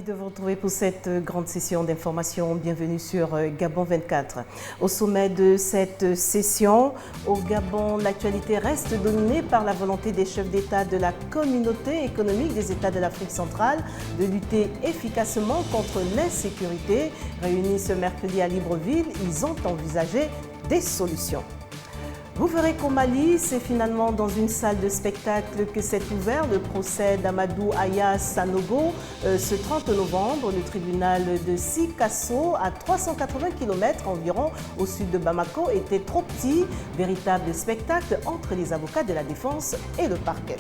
de vous retrouver pour cette grande session d'information. Bienvenue sur Gabon 24. Au sommet de cette session, au Gabon, l'actualité reste dominée par la volonté des chefs d'État de la communauté économique des États de l'Afrique centrale de lutter efficacement contre l'insécurité. Réunis ce mercredi à Libreville, ils ont envisagé des solutions. Vous verrez qu'au Mali, c'est finalement dans une salle de spectacle que s'est ouvert le procès d'Amadou Aya Sanogo ce 30 novembre. Le tribunal de Sikasso, à 380 km environ au sud de Bamako, était trop petit. Véritable spectacle entre les avocats de la défense et le parquet.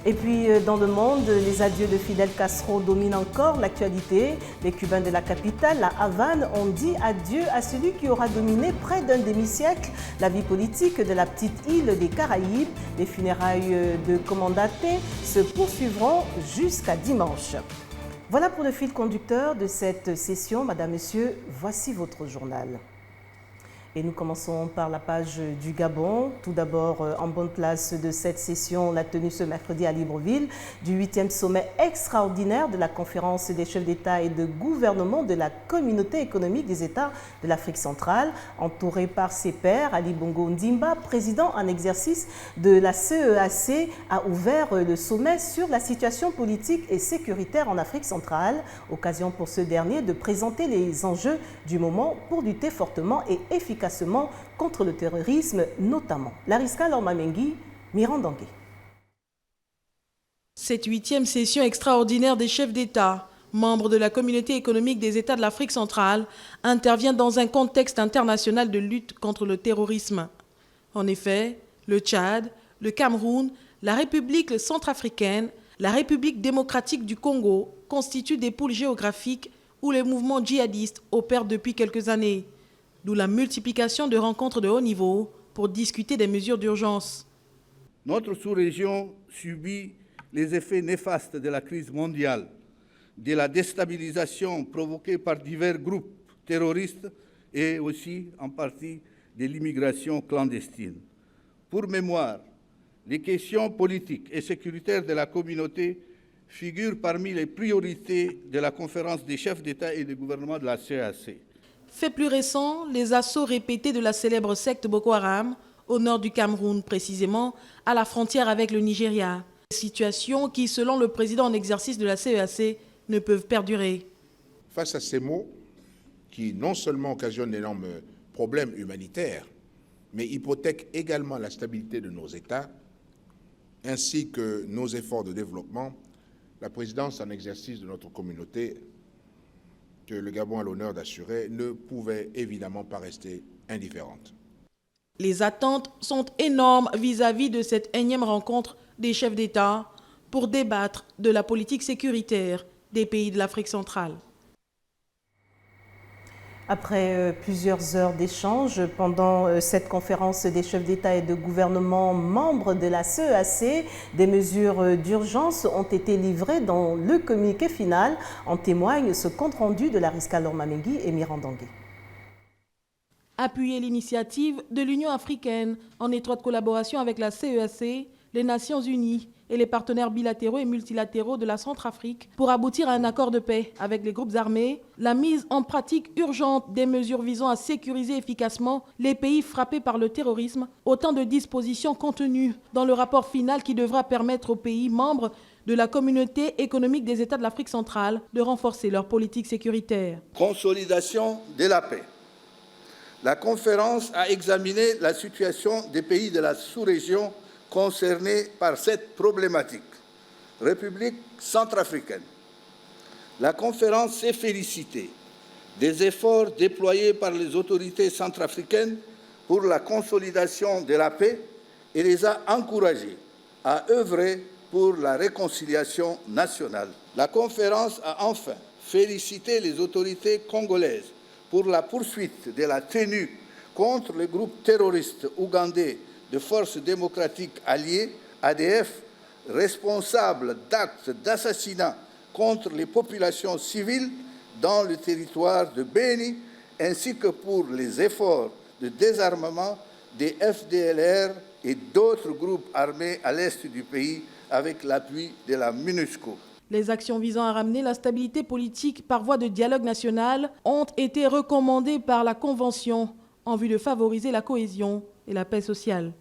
Et puis, dans le monde, les adieux de Fidel Castro dominent encore l'actualité. Les Cubains de la capitale, la Havane, ont dit adieu à celui qui aura dominé près d'un demi-siècle la vie politique de la petite île des Caraïbes. Les funérailles de Comandante se poursuivront jusqu'à dimanche. Voilà pour le fil conducteur de cette session. Madame, Monsieur, voici votre journal. Et nous commençons par la page du Gabon. Tout d'abord, en bonne place de cette session, la tenue ce mercredi à Libreville du 8e sommet extraordinaire de la conférence des chefs d'État et de gouvernement de la communauté économique des États de l'Afrique centrale. Entouré par ses pairs, Ali Bongo Ndimba, président en exercice de la CEAC, a ouvert le sommet sur la situation politique et sécuritaire en Afrique centrale. Occasion pour ce dernier de présenter les enjeux du moment pour lutter fortement et efficacement contre le terrorisme notamment. Lariska Lormamengi, Mirandangé. Cette 8e session extraordinaire des chefs d'État, membres de la communauté économique des États de l'Afrique centrale, intervient dans un contexte international de lutte contre le terrorisme. En effet, le Tchad, le Cameroun, la République centrafricaine, la République démocratique du Congo constituent des pôles géographiques où les mouvements djihadistes opèrent depuis quelques années. D'où la multiplication de rencontres de haut niveau pour discuter des mesures d'urgence. Notre sous-région subit les effets néfastes de la crise mondiale, de la déstabilisation provoquée par divers groupes terroristes et aussi en partie de l'immigration clandestine. Pour mémoire, les questions politiques et sécuritaires de la communauté figurent parmi les priorités de la conférence des chefs d'État et de gouvernement de la CEAC. Fait plus récent, les assauts répétés de la célèbre secte Boko Haram, au nord du Cameroun précisément, à la frontière avec le Nigeria. Situation qui, selon le président en exercice de la CEAC, ne peuvent perdurer. Face à ces maux, qui non seulement occasionnent d'énormes problèmes humanitaires, mais hypothèquent également la stabilité de nos États, ainsi que nos efforts de développement, la présidence en exercice de notre communauté, que le Gabon a l'honneur d'assurer, ne pouvait évidemment pas rester indifférente. Les attentes sont énormes vis-à-vis de cette énième rencontre des chefs d'État pour débattre de la politique sécuritaire des pays de l'Afrique centrale. Après plusieurs heures d'échanges pendant cette conférence des chefs d'État et de gouvernement membres de la CEAC, des mesures d'urgence ont été livrées dans le communiqué final. En témoigne ce compte-rendu de Lariska Lormamengi et Mirandangé. Appuyer l'initiative de l'Union africaine en étroite collaboration avec la CEAC, les Nations unies et les partenaires bilatéraux et multilatéraux de la Centrafrique pour aboutir à un accord de paix avec les groupes armés, la mise en pratique urgente des mesures visant à sécuriser efficacement les pays frappés par le terrorisme, autant de dispositions contenues dans le rapport final qui devra permettre aux pays membres de la communauté économique des États de l'Afrique centrale de renforcer leur politique sécuritaire. Consolidation de la paix. La conférence a examiné la situation des pays de la sous-région concernés par cette problématique. République centrafricaine. La conférence s'est félicitée des efforts déployés par les autorités centrafricaines pour la consolidation de la paix et les a encouragés à œuvrer pour la réconciliation nationale. La conférence a enfin félicité les autorités congolaises pour la poursuite de la tenue contre le groupe terroriste ougandais de forces démocratiques alliées, ADF, responsables d'actes d'assassinat contre les populations civiles dans le territoire de Béni, ainsi que pour les efforts de désarmement des FDLR et d'autres groupes armés à l'est du pays avec l'appui de la MINUSCO. Les actions visant à ramener la stabilité politique par voie de dialogue national ont été recommandées par la Convention en vue de favoriser la cohésion et la paix sociale.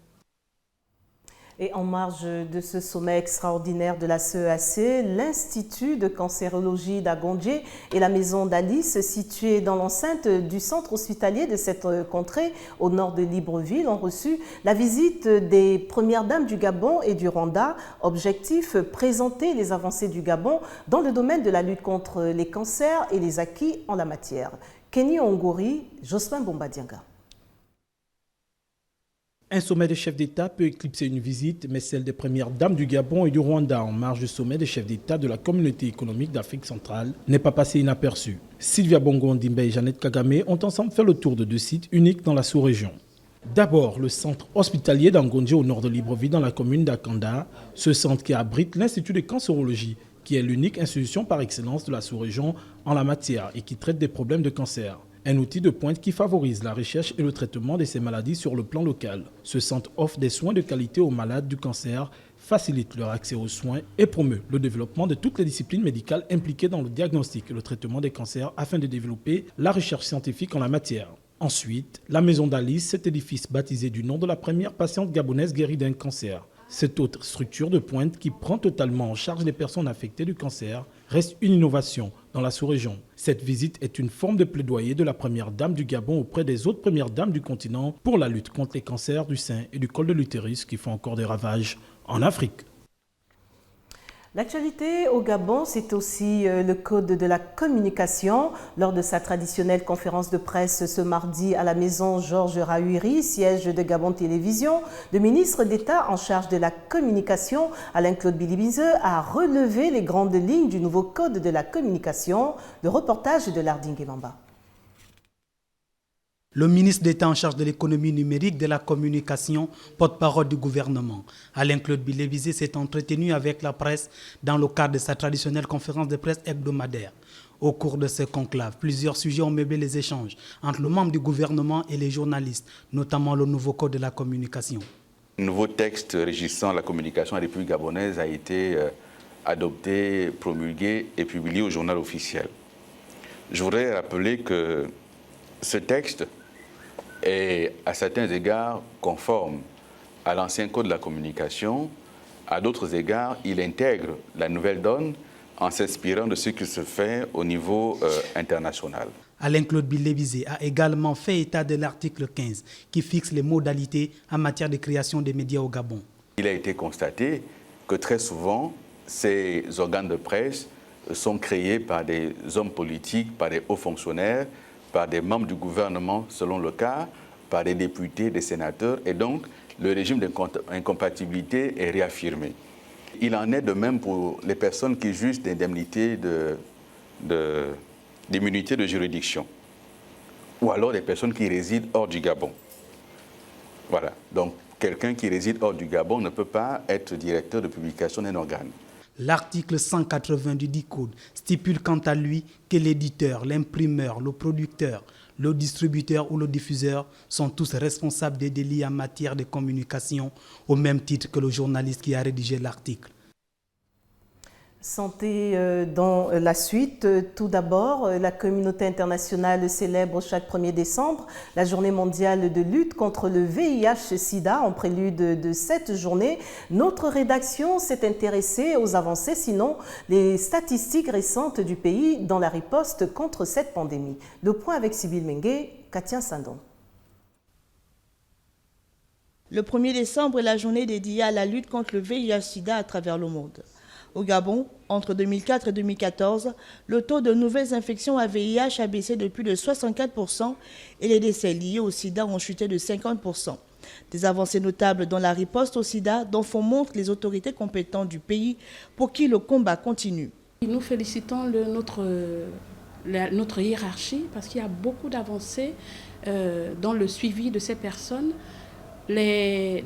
Et en marge de ce sommet extraordinaire de la CEAC, l'Institut de cancérologie d'Agondjé et la maison d'Alice, située dans l'enceinte du centre hospitalier de cette contrée au nord de Libreville, ont reçu la visite des premières dames du Gabon et du Rwanda. Objectif, présenter les avancées du Gabon dans le domaine de la lutte contre les cancers et les acquis en la matière. Kenny Ongori, Jospin Bombadianga. Un sommet des chefs d'État peut éclipser une visite, mais celle des premières dames du Gabon et du Rwanda en marge du sommet des chefs d'État de la communauté économique d'Afrique centrale n'est pas passée inaperçue. Sylvia Bongo Ondimbe et Jeannette Kagame ont ensemble fait le tour de 2 sites uniques dans la sous-région. D'abord, le centre hospitalier d'Angondjé au nord de Libreville dans la commune d'Akanda, ce centre qui abrite l'Institut de cancérologie, qui est l'unique institution par excellence de la sous-région en la matière et qui traite des problèmes de cancer. Un outil de pointe qui favorise la recherche et le traitement de ces maladies sur le plan local. Ce centre offre des soins de qualité aux malades du cancer, facilite leur accès aux soins et promeut le développement de toutes les disciplines médicales impliquées dans le diagnostic et le traitement des cancers afin de développer la recherche scientifique en la matière. Ensuite, la maison d'Alice, cet édifice baptisé du nom de la première patiente gabonaise guérie d'un cancer. Cette autre structure de pointe qui prend totalement en charge les personnes affectées du cancer reste une innovation dans la sous-région. Cette visite est une forme de plaidoyer de la première dame du Gabon auprès des autres premières dames du continent pour la lutte contre les cancers du sein et du col de l'utérus qui font encore des ravages en Afrique. L'actualité au Gabon, c'est aussi le code de la communication. Lors de sa traditionnelle conférence de presse ce mardi à la maison Georges Rahuiri, siège de Gabon Télévision, le ministre d'État en charge de la communication, Alain-Claude Bilibizeux, a relevé les grandes lignes du nouveau code de la communication. Le reportage de Larding Mamba. Le ministre d'État en charge de l'économie numérique, de la communication, porte-parole du gouvernement, Alain-Claude Bilibizeux, s'est entretenu avec la presse dans le cadre de sa traditionnelle conférence de presse hebdomadaire. Au cours de ce conclave, plusieurs sujets ont meublé les échanges entre le membre du gouvernement et les journalistes, notamment le nouveau code de la communication. Un nouveau texte régissant la communication en République gabonaise a été adopté, promulgué et publié au journal officiel. Je voudrais rappeler que ce texte est à certains égards conforme à l'ancien code de la communication. À d'autres égards, il intègre la nouvelle donne en s'inspirant de ce qui se fait au niveau international. Alain-Claude Bilibizeux a également fait état de l'article 15 qui fixe les modalités en matière de création des médias au Gabon. Il a été constaté que très souvent, ces organes de presse sont créés par des hommes politiques, par des hauts fonctionnaires, par des membres du gouvernement selon le cas, par des députés, des sénateurs, et donc le régime d'incompatibilité est réaffirmé. Il en est de même pour les personnes qui jugent d'indemnité d'immunité de juridiction, ou alors des personnes qui résident hors du Gabon. Voilà, donc quelqu'un qui réside hors du Gabon ne peut pas être directeur de publication d'un organe. L'article 180 du dit code stipule quant à lui que l'éditeur, l'imprimeur, le producteur, le distributeur ou le diffuseur sont tous responsables des délits en matière de communication au même titre que le journaliste qui a rédigé l'article. Santé dans la suite. Tout d'abord, la communauté internationale célèbre chaque 1er décembre la journée mondiale de lutte contre le VIH-Sida. En prélude de cette journée, notre rédaction s'est intéressée aux avancées, sinon les statistiques récentes du pays dans la riposte contre cette pandémie. Le point avec Sybille Mengue, Katia Sandon. Le 1er décembre est la journée dédiée à la lutte contre le VIH-Sida à travers le monde. Au Gabon, entre 2004 et 2014, le taux de nouvelles infections à VIH a baissé de plus de 64% et les décès liés au sida ont chuté de 50%. Des avancées notables dans la riposte au sida dont font montre les autorités compétentes du pays pour qui le combat continue. Nous félicitons notre hiérarchie parce qu'il y a beaucoup d'avancées dans le suivi de ces personnes. Les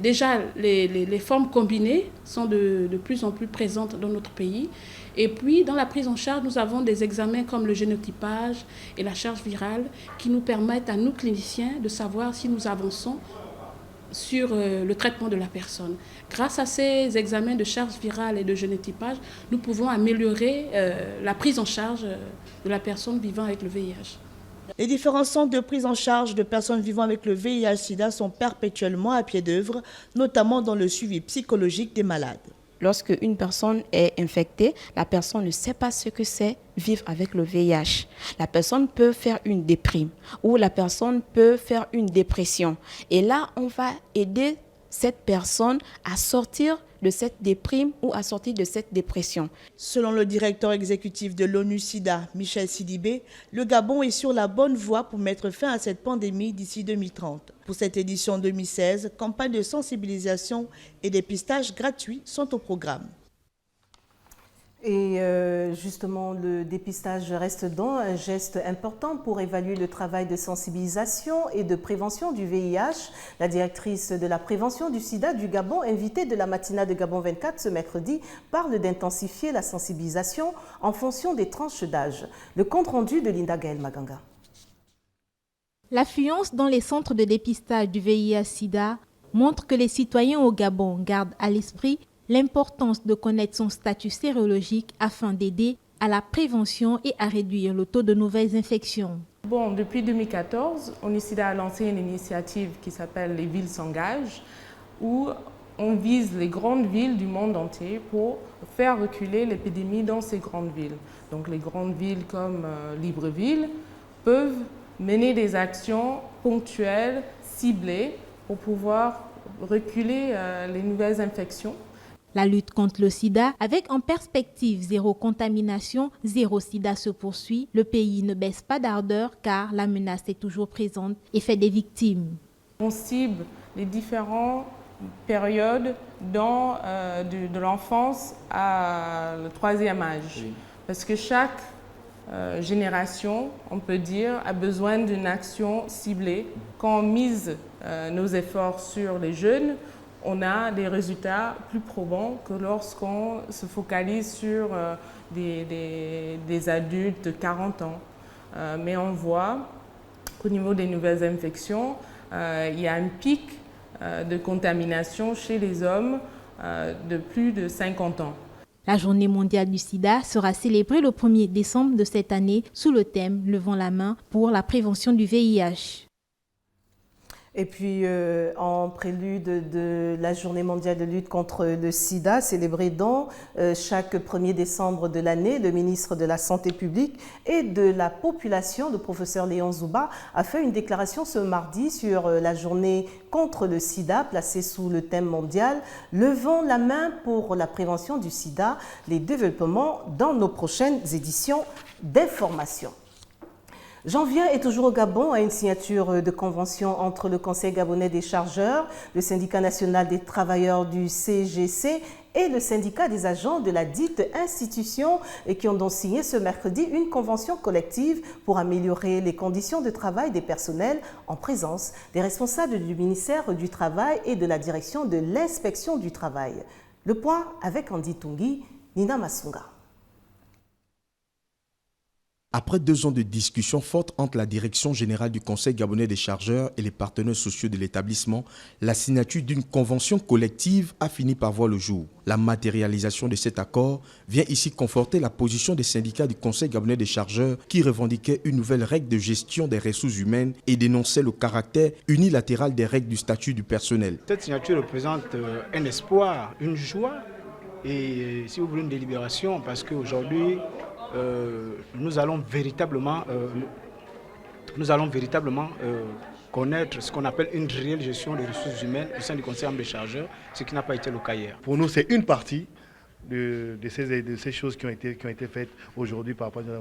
formes combinées sont de plus en plus présentes dans notre pays. Et puis, dans la prise en charge, nous avons des examens comme le génotypage et la charge virale qui nous permettent à nous, cliniciens, de savoir si nous avançons sur le traitement de la personne. Grâce à ces examens de charge virale et de génotypage, nous pouvons améliorer la prise en charge de la personne vivant avec le VIH. Les différents centres de prise en charge de personnes vivant avec le VIH-Sida sont perpétuellement à pied d'œuvre, notamment dans le suivi psychologique des malades. Lorsque une personne est infectée, la personne ne sait pas ce que c'est vivre avec le VIH. La personne peut faire une déprime ou la personne peut faire une dépression. Et là, on va aider cette personne à sortir de cette déprime ou à sortir de cette dépression. Selon le directeur exécutif de l'ONU-SIDA, Michel Sidibé, le Gabon est sur la bonne voie pour mettre fin à cette pandémie d'ici 2030. Pour cette édition 2016, campagne de sensibilisation et dépistage gratuits sont au programme. Et justement, le dépistage reste donc un geste important pour évaluer le travail de sensibilisation et de prévention du VIH. La directrice de la prévention du sida du Gabon, invitée de la matinale de Gabon 24 ce mercredi, parle d'intensifier la sensibilisation en fonction des tranches d'âge. Le compte rendu de Linda Gaël Maganga. L'affluence dans les centres de dépistage du VIH-Sida montre que les citoyens au Gabon gardent à l'esprit l'importance de connaître son statut sérologique afin d'aider à la prévention et à réduire le taux de nouvelles infections. Bon, depuis 2014, ONU-SIDA a lancé une initiative qui s'appelle « Les villes s'engagent » où on vise les grandes villes du monde entier pour faire reculer l'épidémie dans ces grandes villes. Donc les grandes villes comme Libreville peuvent mener des actions ponctuelles, ciblées, pour pouvoir reculer les nouvelles infections. La lutte contre le sida, avec en perspective zéro contamination, zéro sida se poursuit. Le pays ne baisse pas d'ardeur car la menace est toujours présente et fait des victimes. On cible les différentes périodes de l'enfance à le 3e âge. Oui. Parce que chaque génération, on peut dire, a besoin d'une action ciblée. Quand on mise nos efforts sur les jeunes, on a des résultats plus probants que lorsqu'on se focalise sur des adultes de 40 ans. Mais on voit qu'au niveau des nouvelles infections, il y a un pic de contamination chez les hommes de plus de 50 ans. La journée mondiale du sida sera célébrée le 1er décembre de cette année sous le thème « Levons la main pour la prévention du VIH ». Et puis, en prélude de la journée mondiale de lutte contre le sida, célébrée dans chaque 1er décembre de l'année, le ministre de la Santé publique et de la population, le professeur Léon Zouba, a fait une déclaration ce mardi sur la journée contre le sida, placée sous le thème mondial « Levons la main pour la prévention du sida, les développements dans nos prochaines éditions d'information ». J'en viens et toujours au Gabon à une signature de convention entre le Conseil gabonais des chargeurs, le syndicat national des travailleurs du CGC et le syndicat des agents de la dite institution et qui ont donc signé ce mercredi une convention collective pour améliorer les conditions de travail des personnels en présence des responsables du ministère du Travail et de la direction de l'inspection du travail. Le point avec Andy Tungi, Nina Masunga. Après 2 ans de discussions fortes entre la direction générale du Conseil gabonais des chargeurs et les partenaires sociaux de l'établissement, la signature d'une convention collective a fini par voir le jour. La matérialisation de cet accord vient ici conforter la position des syndicats du Conseil gabonais des chargeurs qui revendiquaient une nouvelle règle de gestion des ressources humaines et dénonçaient le caractère unilatéral des règles du statut du personnel. Cette signature représente un espoir, une joie et, si vous voulez, une délibération parce qu'aujourd'hui, nous allons véritablement connaître ce qu'on appelle une réelle gestion des ressources humaines au sein du Conseil des chargeurs, ce qui n'a pas été le cas hier. Pour nous, c'est une partie de ces choses qui ont été faites aujourd'hui par rapport à la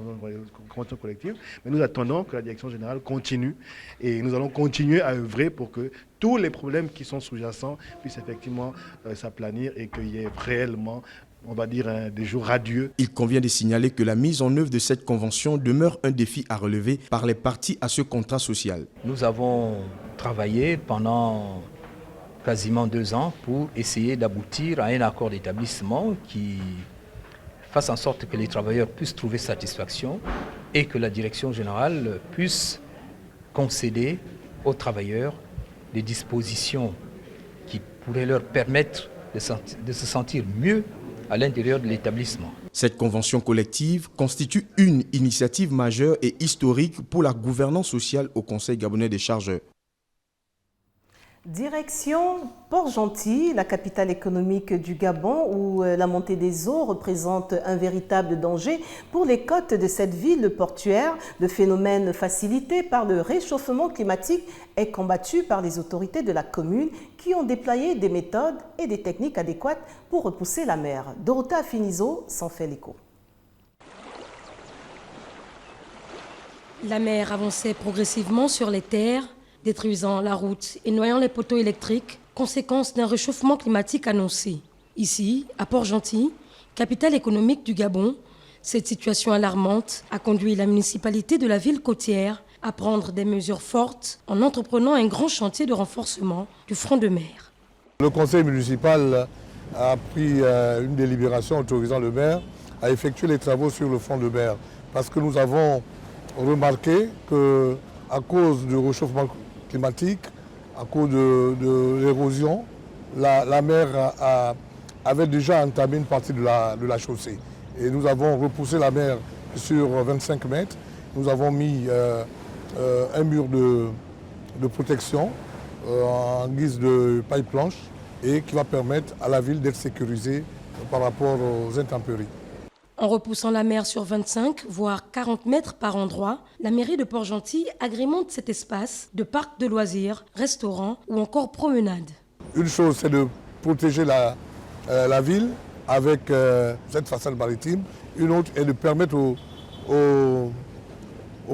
convention collective. Mais nous attendons que la direction générale continue et nous allons continuer à œuvrer pour que tous les problèmes qui sont sous-jacents puissent effectivement s'aplanir et qu'il y ait réellement, on va dire, des jours radieux. Il convient de signaler que la mise en œuvre de cette convention demeure un défi à relever par les parties à ce contrat social. Nous avons travaillé pendant quasiment 2 ans pour essayer d'aboutir à un accord d'établissement qui fasse en sorte que les travailleurs puissent trouver satisfaction et que la direction générale puisse concéder aux travailleurs des dispositions pourrait leur permettre de se sentir mieux à l'intérieur de l'établissement. Cette convention collective constitue une initiative majeure et historique pour la gouvernance sociale au Conseil gabonais des chargeurs. Direction Port-Gentil, la capitale économique du Gabon, où la montée des eaux représente un véritable danger pour les côtes de cette ville portuaire. Le phénomène facilité par le réchauffement climatique est combattu par les autorités de la commune qui ont déployé des méthodes et des techniques adéquates pour repousser la mer. Dorota Finizo s'en fait l'écho. La mer avançait progressivement sur les terres, détruisant la route et noyant les poteaux électriques, conséquence d'un réchauffement climatique annoncé. Ici, à Port-Gentil, capitale économique du Gabon, cette situation alarmante a conduit la municipalité de la ville côtière à prendre des mesures fortes en entreprenant un grand chantier de renforcement du front de mer. Le conseil municipal a pris une délibération autorisant le maire à effectuer les travaux sur le front de mer parce que nous avons remarqué qu'à cause du réchauffement climatique, à cause de l'érosion, la mer avait déjà entamé une partie de la chaussée. Et nous avons repoussé la mer sur 25 mètres. Nous avons mis un mur de protection en guise de paille planche et qui va permettre à la ville d'être sécurisée par rapport aux intempéries. En repoussant la mer sur 25, voire 40 mètres par endroit, la mairie de Port-Gentil agrémente cet espace de parc de loisirs, restaurants ou encore promenades. Une chose, c'est de protéger la ville avec cette façade maritime. Une autre est de permettre aux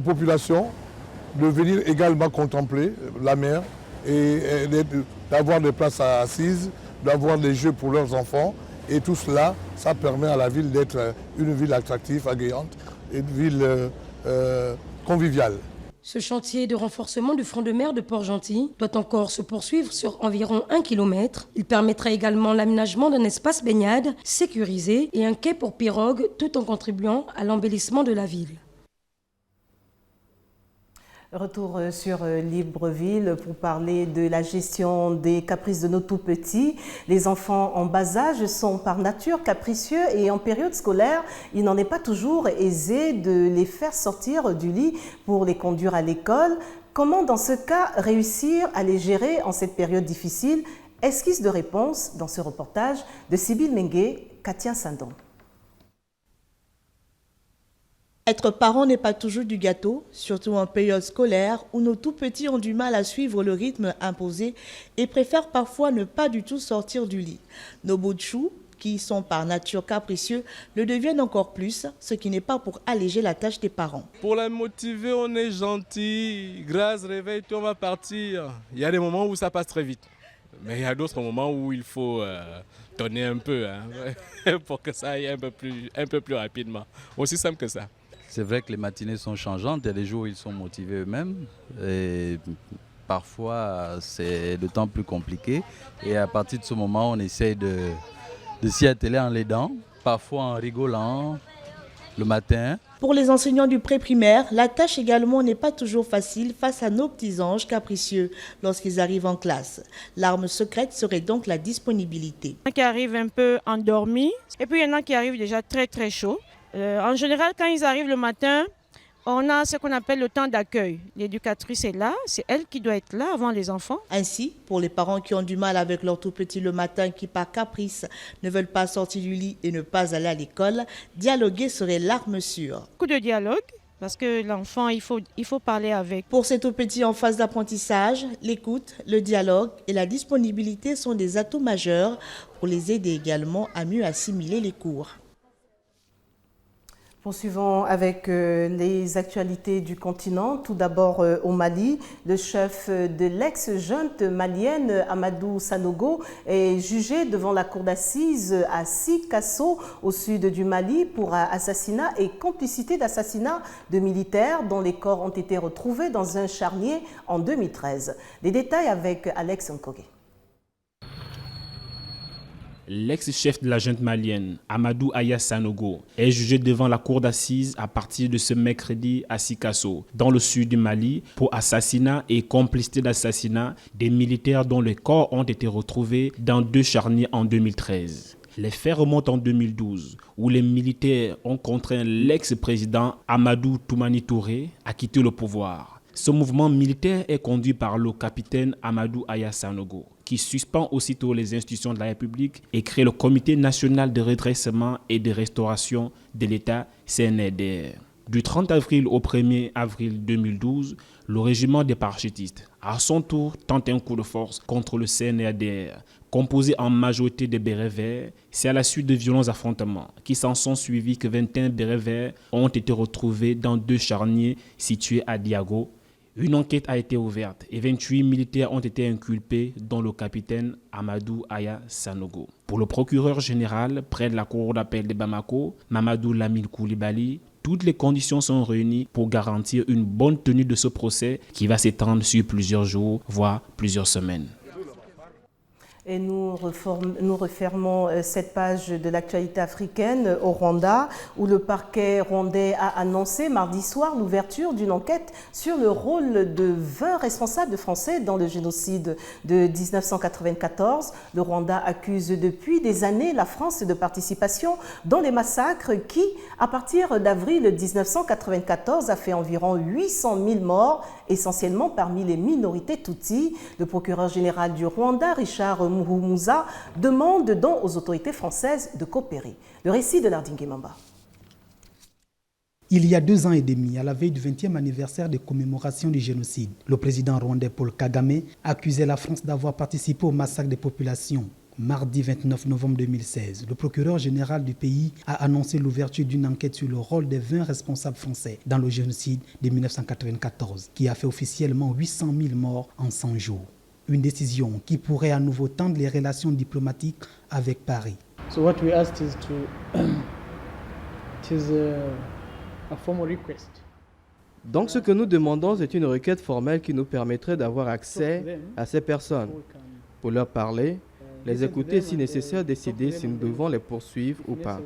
populations de venir également contempler la mer et d'avoir des places assises, d'avoir des jeux pour leurs enfants. Et tout cela, ça permet à la ville d'être une ville attractive, accueillante, une ville conviviale. Ce chantier de renforcement du front de mer de Port-Gentil doit encore se poursuivre sur environ 1 km. Il permettra également l'aménagement d'un espace baignade sécurisé et un quai pour pirogues, tout en contribuant à l'embellissement de la ville. Retour sur Libreville pour parler de la gestion des caprices de nos tout-petits. Les enfants en bas âge sont par nature capricieux et en période scolaire, il n'en est pas toujours aisé de les faire sortir du lit pour les conduire à l'école. Comment dans ce cas réussir à les gérer en cette période difficile? Esquisse de réponse dans ce reportage de Sybille Mengue, Katia Sandon. Être parent n'est pas toujours du gâteau, surtout en période scolaire où nos tout-petits ont du mal à suivre le rythme imposé et préfèrent parfois ne pas du tout sortir du lit. Nos bouts de choux, qui sont par nature capricieux, le deviennent encore plus, ce qui n'est pas pour alléger la tâche des parents. Pour les motiver, on est gentil. Grâce, réveille-toi, on va partir. Il y a des moments où ça passe très vite. Mais il y a d'autres moments où il faut tonner un peu pour que ça aille un peu plus rapidement. Aussi simple que ça. C'est vrai que les matinées sont changeantes, il y a des jours où ils sont motivés eux-mêmes et parfois c'est de temps plus compliqué et à partir de ce moment on essaye de s'y atteler en l'aidant, parfois en rigolant le matin. Pour les enseignants du pré-primaire, la tâche également n'est pas toujours facile face à nos petits anges capricieux lorsqu'ils arrivent en classe. L'arme secrète serait donc la disponibilité. Il y en a qui arrivent un peu endormis et puis il y en a qui arrivent déjà très très chauds. En général, quand ils arrivent le matin, on a ce qu'on appelle le temps d'accueil. L'éducatrice est là, c'est elle qui doit être là avant les enfants. Ainsi, pour les parents qui ont du mal avec leur tout petit le matin, qui par caprice ne veulent pas sortir du lit et ne pas aller à l'école, dialoguer serait l'arme sûre. Beaucoup de dialogue, parce que l'enfant, il faut parler avec. Pour ces tout petits en phase d'apprentissage, l'écoute, le dialogue et la disponibilité sont des atouts majeurs pour les aider également à mieux assimiler les cours. Poursuivons avec les actualités du continent. Tout d'abord au Mali, le chef de l'ex-junte malienne Amadou Sanogo est jugé devant la cour d'assises à Sikasso au sud du Mali pour assassinat et complicité d'assassinat de militaires dont les corps ont été retrouvés dans un charnier en 2013. Les détails avec Alex Nkogé. L'ex-chef de la junte malienne, Amadou Aya Sanogo, est jugé devant la cour d'assises à partir de ce mercredi à Sikasso, dans le sud du Mali, pour assassinat et complicité d'assassinat des militaires dont les corps ont été retrouvés dans 2 charniers en 2013. Les faits remontent en 2012, où les militaires ont contraint l'ex-président Amadou Toumani Touré à quitter le pouvoir. Ce mouvement militaire est conduit par le capitaine Amadou Aya Sanogo, qui suspend aussitôt les institutions de la République et crée le Comité national de redressement et de restauration de l'État, CNRDR. Du 30 avril au 1er avril 2012, le régiment des parachutistes, à son tour, tente un coup de force contre le CNRDR, composé en majorité de bérets verts. C'est à la suite de violents affrontements qui s'en sont suivis que 21 bérets verts ont été retrouvés dans 2 charniers situés à Diago. Une enquête a été ouverte et 28 militaires ont été inculpés, dont le capitaine Amadou Aya Sanogo. Pour le procureur général près de la cour d'appel de Bamako, Mamadou Lamine Koulibaly, toutes les conditions sont réunies pour garantir une bonne tenue de ce procès qui va s'étendre sur plusieurs jours, voire plusieurs semaines. Et nous refermons cette page de l'actualité africaine au Rwanda, où le parquet rwandais a annoncé mardi soir l'ouverture d'une enquête sur le rôle de 20 responsables français dans le génocide de 1994. Le Rwanda accuse depuis des années la France de participation dans les massacres qui, à partir d'avril 1994, a fait environ 800 000 morts, essentiellement parmi les minorités Tutsis. Le procureur général du Rwanda, Richard Muhumuza, demande donc aux autorités françaises de coopérer. Le récit de Nardingue Mamba. Il y a 2 ans et demi, à la veille du 20e anniversaire des commémorations du génocide, le président rwandais Paul Kagame accusait la France d'avoir participé au massacre des populations. Mardi 29 novembre 2016, le procureur général du pays a annoncé l'ouverture d'une enquête sur le rôle des 20 responsables français dans le génocide de 1994, qui a fait officiellement 800 000 morts en 100 jours. Une décision qui pourrait à nouveau tendre les relations diplomatiques avec Paris. So what we asked is a formal request. Donc ce que nous demandons est une requête formelle qui nous permettrait d'avoir accès à ces personnes, pour leur parler, les écouter si nécessaire, décider si nous devons les poursuivre ou pas.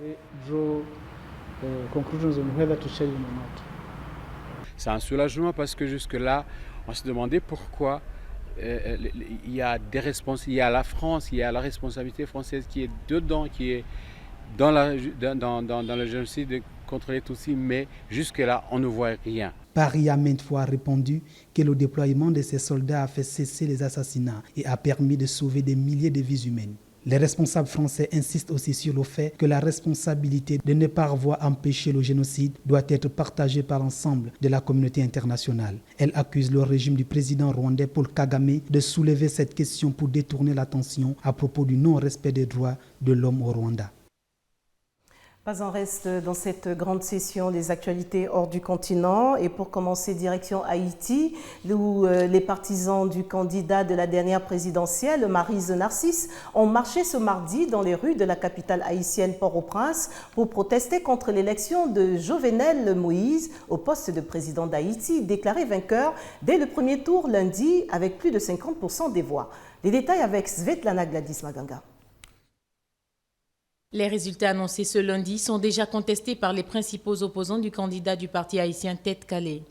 C'est un soulagement parce que jusque-là, on se demandait pourquoi il y a la France, il y a la responsabilité française qui est dedans, qui est dans le génocide contre les Tutsis, mais jusque-là, on ne voit rien. Paris a maintes fois répondu que le déploiement de ces soldats a fait cesser les assassinats et a permis de sauver des milliers de vies humaines. Les responsables français insistent aussi sur le fait que la responsabilité de ne pas avoir empêché le génocide doit être partagée par l'ensemble de la communauté internationale. Elle accuse le régime du président rwandais Paul Kagame de soulever cette question pour détourner l'attention à propos du non-respect des droits de l'homme au Rwanda. Pas en reste dans cette grande session des actualités hors du continent. Et pour commencer, direction Haïti, où les partisans du candidat de la dernière présidentielle, Maryse Narcisse, ont marché ce mardi dans les rues de la capitale haïtienne Port-au-Prince pour protester contre l'élection de Jovenel Moïse au poste de président d'Haïti, déclaré vainqueur dès le premier tour lundi avec plus de 50% des voix. Les détails avec Svetlana Gladys Maganga. Les résultats annoncés ce lundi sont déjà contestés par les principaux opposants du candidat du parti haïtien Tête Calais.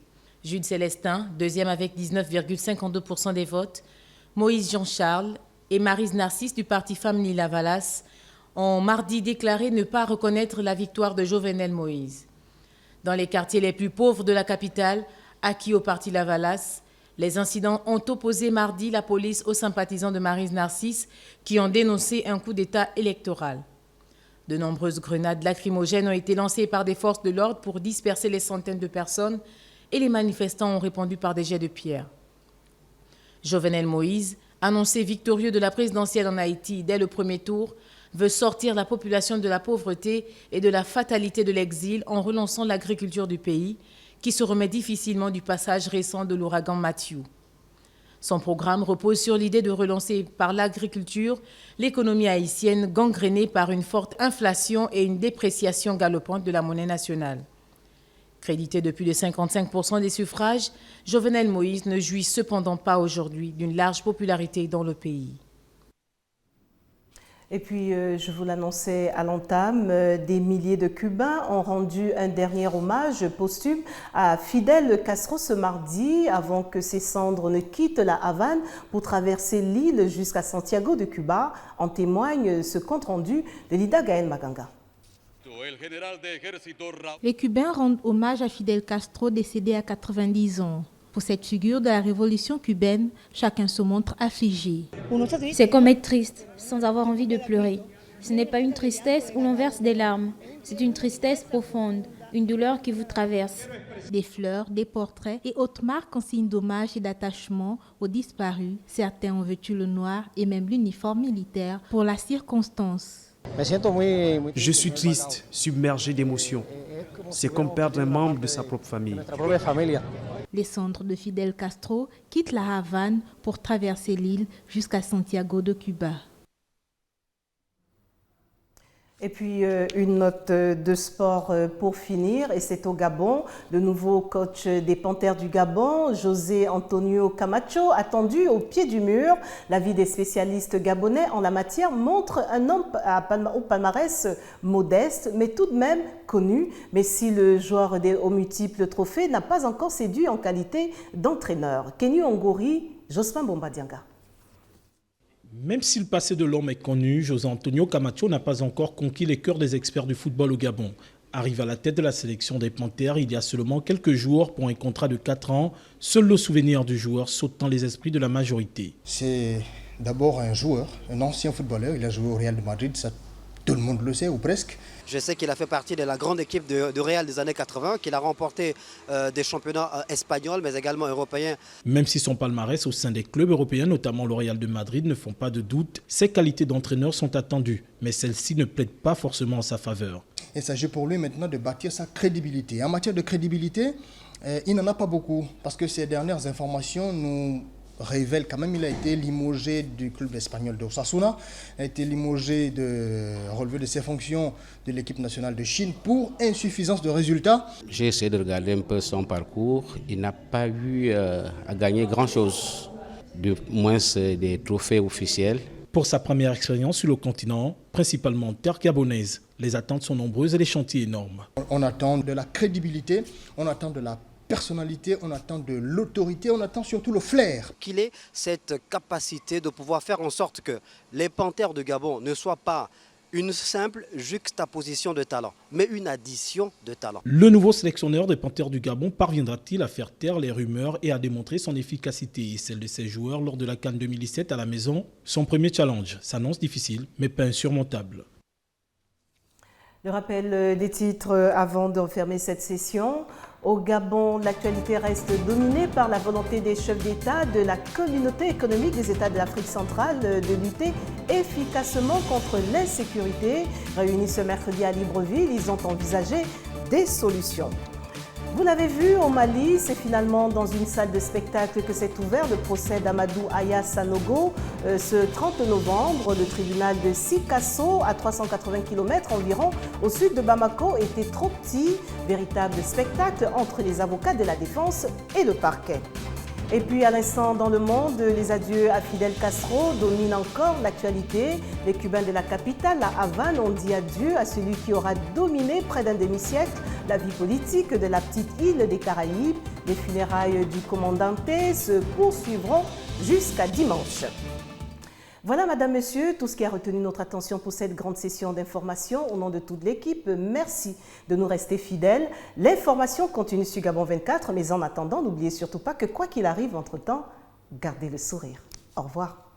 Jude Célestin, deuxième avec 19,52% des votes, Moïse Jean-Charles et Maryse Narcisse du parti Femmes Lila Valas ont mardi déclaré ne pas reconnaître la victoire de Jovenel Moïse. Dans les quartiers les plus pauvres de la capitale, acquis au parti Lavalas, les incidents ont opposé mardi la police aux sympathisants de Maryse Narcisse qui ont dénoncé un coup d'État électoral. De nombreuses grenades lacrymogènes ont été lancées par des forces de l'ordre pour disperser les centaines de personnes et les manifestants ont répondu par des jets de pierre. Jovenel Moïse, annoncé victorieux de la présidentielle en Haïti dès le premier tour, veut sortir la population de la pauvreté et de la fatalité de l'exil en relançant l'agriculture du pays, qui se remet difficilement du passage récent de l'ouragan Matthew. Son programme repose sur l'idée de relancer par l'agriculture l'économie haïtienne gangrénée par une forte inflation et une dépréciation galopante de la monnaie nationale. Crédité de plus de 55% des suffrages, Jovenel Moïse ne jouit cependant pas aujourd'hui d'une large popularité dans le pays. Et puis, je vous l'annonçais à l'entame, des milliers de Cubains ont rendu un dernier hommage posthume à Fidel Castro ce mardi, avant que ses cendres ne quittent la Havane pour traverser l'île jusqu'à Santiago de Cuba. En témoigne ce compte-rendu de Lida Gaël Maganga. Les Cubains rendent hommage à Fidel Castro décédé à 90 ans. Pour cette figure de la révolution cubaine, chacun se montre affligé. C'est comme être triste, sans avoir envie de pleurer. Ce n'est pas une tristesse où l'on verse des larmes, c'est une tristesse profonde, une douleur qui vous traverse. Des fleurs, des portraits et autres marques en signe d'hommage et d'attachement aux disparus. Certains ont vêtu le noir et même l'uniforme militaire pour la circonstance. Je suis triste, submergé d'émotions. C'est comme perdre un membre de sa propre famille. Les cendres de Fidel Castro quittent la Havane pour traverser l'île jusqu'à Santiago de Cuba. Et puis une note de sport pour finir, et c'est au Gabon. Le nouveau coach des Panthères du Gabon, José Antonio Camacho, attendu au pied du mur. L'avis des spécialistes gabonais en la matière montre un homme au palmarès modeste, mais tout de même connu. Mais si le joueur aux multiples trophées n'a pas encore séduit en qualité d'entraîneur. Kenny Ongori, Jospin Bombadianga. Même si le passé de l'homme est connu, José Antonio Camacho n'a pas encore conquis les cœurs des experts du football au Gabon. Arrive à la tête de la sélection des Panthères il y a seulement quelques jours pour un contrat de 4 ans. Seul le souvenir du joueur saute dans les esprits de la majorité. C'est d'abord un joueur, un ancien footballeur. Il a joué au Real de Madrid, ça, tout le monde le sait ou presque. Je sais qu'il a fait partie de la grande équipe de Real des années 80, qu'il a remporté des championnats espagnols, mais également européens. Même si son palmarès au sein des clubs européens, notamment le Real de Madrid, ne font pas de doute, ses qualités d'entraîneur sont attendues, mais celles-ci ne plaident pas forcément en sa faveur. Il s'agit pour lui maintenant de bâtir sa crédibilité. En matière de crédibilité, il n'en a pas beaucoup, parce que ces dernières informations nous révèle quand même, il a été limogé du club espagnol de Osasuna, a été limogé relevé de ses fonctions de l'équipe nationale de Chine pour insuffisance de résultats. J'ai essayé de regarder un peu son parcours, il n'a pas eu à gagner grand-chose, du moins des trophées officiels. Pour sa première expérience sur le continent, principalement terre gabonaise, les attentes sont nombreuses et les chantiers énormes. On attend de la crédibilité, on attend de la personnalité, on attend de l'autorité, on attend surtout le flair. Qu'il ait cette capacité de pouvoir faire en sorte que les Panthères de Gabon ne soient pas une simple juxtaposition de talent, mais une addition de talent. Le nouveau sélectionneur des Panthères du Gabon parviendra-t-il à faire taire les rumeurs et à démontrer son efficacité et celle de ses joueurs lors de la CAN 2017 à la maison? Son premier challenge s'annonce difficile, mais pas insurmontable. Le rappel des titres avant de refermer cette session. Au Gabon, l'actualité reste dominée par la volonté des chefs d'État de la communauté économique des États de l'Afrique centrale de lutter efficacement contre l'insécurité. Réunis ce mercredi à Libreville, ils ont envisagé des solutions. Vous l'avez vu, au Mali, c'est finalement dans une salle de spectacle que s'est ouvert le procès d'Amadou Aya Sanogo. Ce 30 novembre, le tribunal de Sikasso, à 380 km environ au sud de Bamako, était trop petit. Véritable spectacle entre les avocats de la défense et le parquet. Et puis à l'instant dans le monde, les adieux à Fidel Castro dominent encore l'actualité. Les Cubains de la capitale, la Havane, ont dit adieu à celui qui aura dominé près d'un demi-siècle la vie politique de la petite île des Caraïbes. Les funérailles du commandante se poursuivront jusqu'à dimanche. Voilà, Madame, Monsieur, tout ce qui a retenu notre attention pour cette grande session d'information. Au nom de toute l'équipe, merci de nous rester fidèles. L'information continue sur Gabon 24, mais en attendant, n'oubliez surtout pas que quoi qu'il arrive entre-temps, gardez le sourire. Au revoir.